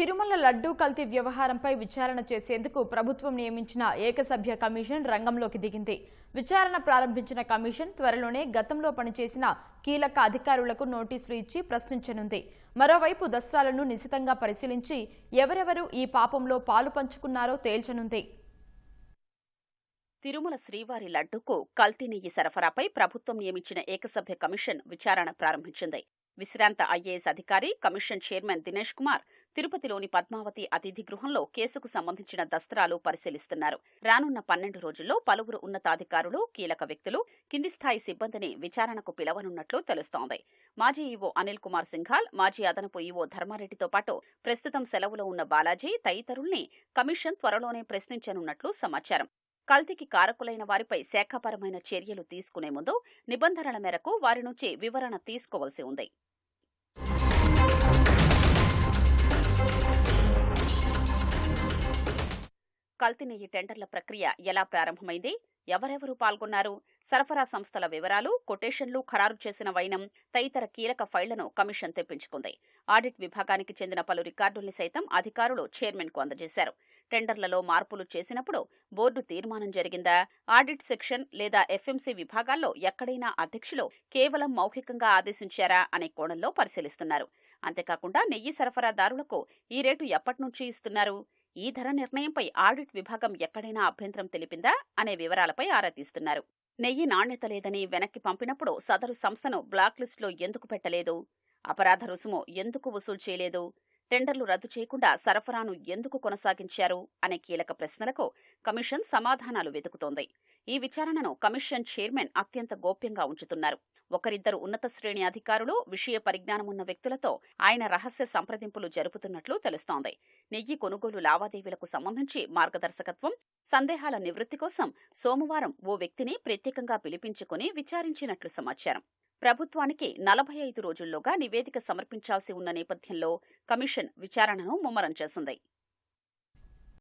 తిరుమల లడ్డూ కల్తీ వ్యవహారంపై విచారణ చేసేందుకు ప్రభుత్వం నియమించిన ఏకసభ్య కమిషన్ రంగంలోకి దిగింది. విచారణ ప్రారంభించిన కమిషన్ త్వరలోనే గతంలో పనిచేసిన కీలక అధికారులకు నోటీసులు ఇచ్చి ప్రశ్నించనుంది. మరోవైపు దస్త్రాలను నిశితంగా పరిశీలించి ఎవరెవరు ఈ పాపంలో పాలు పంచుకున్నారో తేల్చనుంది. తిరుమల శ్రీవారి లడ్డూకు కల్తీ నెయ్యి సరఫరాపై ప్రభుత్వం నియమించిన ఏకసభ్య కమిషన్ విచారణ ప్రారంభించింది. విశ్రాంత ఐఏఎస్ అధికారి కమిషన్ చైర్మన్ దినేష్ కుమార్ తిరుపతిలోని పద్మావతి అతిథి గృహంలో కేసుకు సంబంధించిన దస్త్రాలు పరిశీలిస్తున్నారు. రానున్న 12 రోజుల్లో పలువురు ఉన్నతాధికారులు, కీలక వ్యక్తులు, కింది స్థాయి సిబ్బందిని విచారణకు పిలవనున్నట్లు తెలుస్తోంది. మాజీ ఈవో అనిల్ కుమార్ సింఘాల్, మాజీ అదనపు ఈవో ధర్మారెడ్డితో పాటు ప్రస్తుతం సెలవులో ఉన్న బాలాజీ తదితరుల్ని కమిషన్ త్వరలోనే ప్రశ్నించనున్నట్లు సమాచారం. కల్తీకి కారకులైన వారిపై శాఖాపరమైన చర్యలు తీసుకునే ముందు నిబంధనల మేరకు వారి నుంచి వివరణ తీసుకోవాల్సి ఉంది. కల్తీ నెయ్యి టెండర్ల ప్రక్రియ ఎలా ప్రారంభమైంది, ఎవరెవరు పాల్గొన్నారు, సరఫరా సంస్థల వివరాలు, కొటేషన్లు ఖరారు చేసిన వైనం తదితర కీలక ఫైళ్లను కమిషన్ తెప్పించుకుంది. ఆడిట్ విభాగానికి చెందిన పలు రికార్డుల్ని సైతం అధికారులు చైర్మన్కు అందజేశారు. టెండర్లలో మార్పులు చేసినప్పుడు బోర్డు తీర్మానం జరిగిందా, ఆడిట్ సెక్షన్ లేదా ఎఫ్ఎంసీ విభాగాల్లో ఎక్కడైనా అధ్యక్షులు కేవలం మౌఖికంగా ఆదేశించారా అనే కోణంలో పరిశీలిస్తున్నారు. అంతేకాకుండా నెయ్యి సరఫరాదారులకు ఈ రేటు ఎప్పటినుంచి ఇస్తున్నారు, ఈ ధర నిర్ణయంపై ఆడిట్ విభాగం ఎక్కడైనా అభ్యంతరం తెలిపిందా అనే వివరాలపై ఆరా తీస్తున్నారు. నెయ్యి నాణ్యత లేదని వెనక్కి పంపినప్పుడు సదరు సంస్థను బ్లాక్ లిస్టులో ఎందుకు పెట్టలేదు, అపరాధ రుసుము ఎందుకు వసూలు చేయలేదు, టెండర్లు రద్దు చేయకుండా సరఫరాను ఎందుకు కొనసాగించారు అనే కీలక ప్రశ్నలకు కమిషన్ సమాధానాలు వెతుకుతోంది. ఈ విచారణను కమిషన్ చైర్మన్ అత్యంత గోప్యంగా ఉంచుతున్నారు. ఒకరిద్దరు ఉన్నత శ్రేణి అధికారులు, విషయ పరిజ్ఞానమున్న వ్యక్తులతో ఆయన రహస్య సంప్రదింపులు జరుపుతున్నట్లు తెలుస్తోంది. నెయ్యి కొనుగోలు లావాదేవీలకు సంబంధించి మార్గదర్శకత్వం, సందేహాల నివృత్తి కోసం సోమవారం ఓ వ్యక్తిని ప్రత్యేకంగా పిలిపించుకుని విచారించినట్లు సమాచారం. ప్రభుత్వానికి 45 రోజుల్లోగా నివేదిక సమర్పించాల్సి ఉన్న నేపథ్యంలో కమిషన్ విచారణను ముమ్మరం చేసింది.